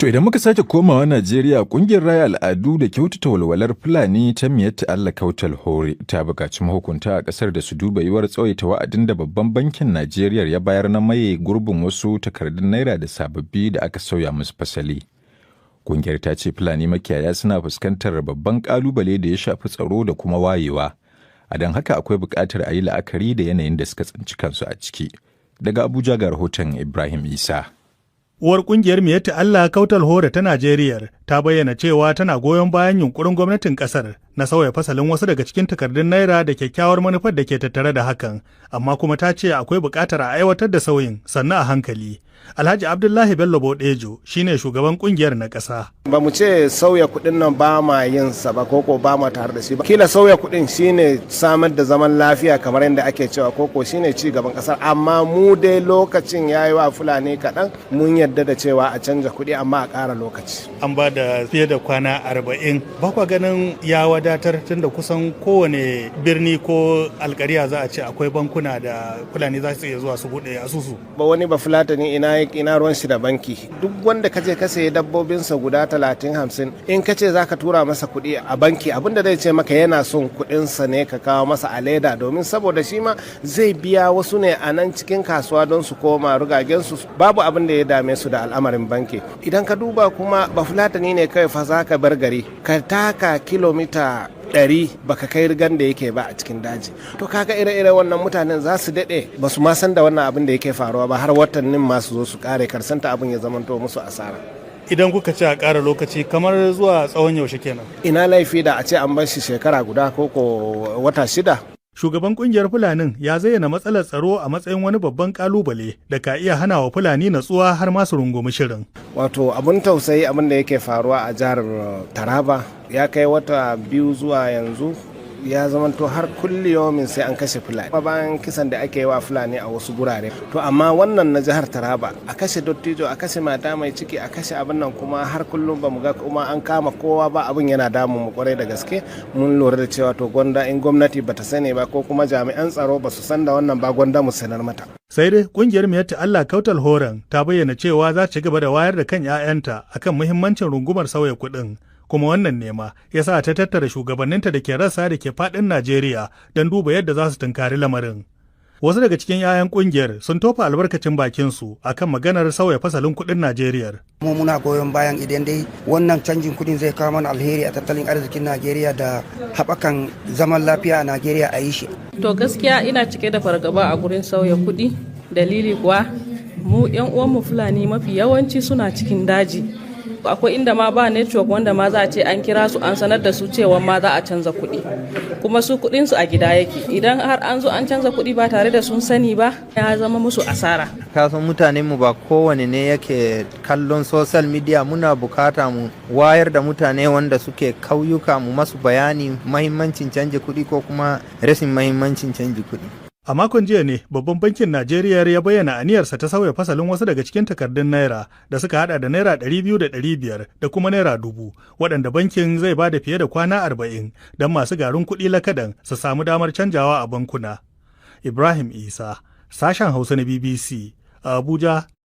To idan muka sake komawa Najeriya, ƙungiyar raya al'adu da kyautata walwalar Fulani ta Miyatta Allah Kautal Hore ta buƙaci mahukunta a ƙasar da su duba yiwuwar tsawaita wa'adin da babban bankin Najeriya ya bayar na maye gurbin wasu takardun naira da sababbi da aka sauya musu fasali. Ƙungiyar ta ce Fulani makiyaya suna fuskantar babban ƙalubale da ya shafi tsaro da kuma wayewa. A don haka akwai buƙatar a yi la'akari da yanayin da suka tsinci kansu a ciki. Daga Abuja ga rahoton Ibrahim Isa. Uwar kungiyar Miyatta Allah Kautal Hore ta Najeriya ta bayyana cewa tana goyon bayan yunkurin gwamnatin kasar na sauya fasalin wasu daga cikin takardun naira da kyakkyawar manufar da ke tattare da hakan, amma kuma ta ce akwai buƙatar a aiwatar da sauyin sannan a hankali. Alhaji Abdullahi Bello Bodejo shine shugaban kungiyar na ƙasa. Ba mu ce sauya kuɗin nan ba ma yin sa ba koko ba ma tare da shi ba. Kila sauya kuɗin shine samar da zaman lafiya kamar yadda ake cewa koko shine ci gaban ƙasar, amma mu dai lokacin yayi wa Fulani kaɗan mun yadda da cewa a canja kuɗi amma a ƙara lokaci. An ba da fiye da kwana 40. Ba kwa ganin ya wadatar tunda kusan kowane birni ko alƙariya za a ce akwai bankuna da Fulani za su iya zuwa su buɗe asusu. Ba wani ba Fulatani ina ruwan shi da banki. Duk wanda kace ka sayi dabbobinsa guda 30-50 in kace zaka tura masa kuɗi a banki, abinda zai ce maka yana son kuɗinsa ne ka kawo masa a leda, domin saboda shi ma zai biya wasu ne a nan cikin kasuwa don su koma rugagensu. Babu abin da ya dame su da al'amarin banki. Idan ka duba kuma ba Fulatani ne kai fa za ka bar gari ka taka kilomita 100 baka kai rigan da yake ba a cikin daji. To kaga ire-ire wannan mutanen za su daɗe ba su ma san da wannan abin da yake faruwa ba har watannin masu zo su kare karsanta abin ya zamanto musu asara. Idan kuka ce a ƙara lokaci kamar zuwa tsawon yaushe kenan? Ina laifi da a ce an bar shi shekara guda ko wata 6. Shugaban kungiyar Fulanin ya zayyana matsalar tsaro a matsayin wani babban kalubale da ka iya hana wa Fulani natsuwa har ma su rungumi shirin. Wato abun tausayi abin da yake faruwa a jihar Taraba ya kai wata 2 zuwa yanzu ya zamanto har kulliyomin sai an kashe Fulani. Bayan kisan da ake yi wa Fulani a wasu gurare. To amma wannan na jihar Taraba a kashe dottijo, a kashe mata mai ciki, a kashe abin nan kuma har kullum bamu ga kuma an kama kowa ba, abin yana damun mu kwarai da gaske. Mun lura da cewa to gwanda in gwamnati bata sani ba ko kuma jami'an tsaro ba su san da wannan ba, gwanda mu sanar mata. Sai dai kungiyar Miyatta Allah Kautal Horen ta bayyana cewa za ta ci gaba da wayar da kan 'ya'yanta akan muhimmancin rungumar sauya kuɗin. Kuma wannan nema ya sa ta tattara shugabanninta da ke rasa da ke faɗin Najeriya don duba yadda za su tunkari lamarin. Wasu daga cikin 'ya'yan ƙungiyar sun tofa albarkacin bakinsu akan maganar sauya fasalin kuɗin Najeriya. Mu muna goyon bayan idan dai wannan canjin kuɗin zai kawo mana alheri a tattalin arzikin Najeriya da haɓakan zaman lafiya a Najeriya a yi shi. To gaskiya ina cike da fargaba a gurin sauya kuɗi, dalili kuwa mu 'yan uwanmu Fulani mafi yawanci suna cikin daji. Akwai inda ma ba network wanda ma za a ce an kira su an sanar da su cewa ma za a canza kuɗi, kuma su kuɗin su a gida yake. Idan har an zo an canza kuɗi ba tare da sun sani ba ya zama musu asara. Kasan mutanen mu ba kowane ne yake kallon social media. Muna bukata mu wayar da mutane wanda suke kauyuka mu masu bayani mahimmancin canji kuɗi ko kuma rashin mahimmancin canji kuɗi. A makon jiya ne babban bankin Najeriya ya bayyana aniyarsa ta sauya fasalin wasu daga cikin takardun naira da suka hada da naira 200 da 500 da kuma naira 1000, waɗanda bankin zai ba da fiye da kwana 40 don masu garin kuɗi lakadan su samu damar canjawa a bankuna. Ibrahim Isa, sashen Hausa na BBC, a Abuja,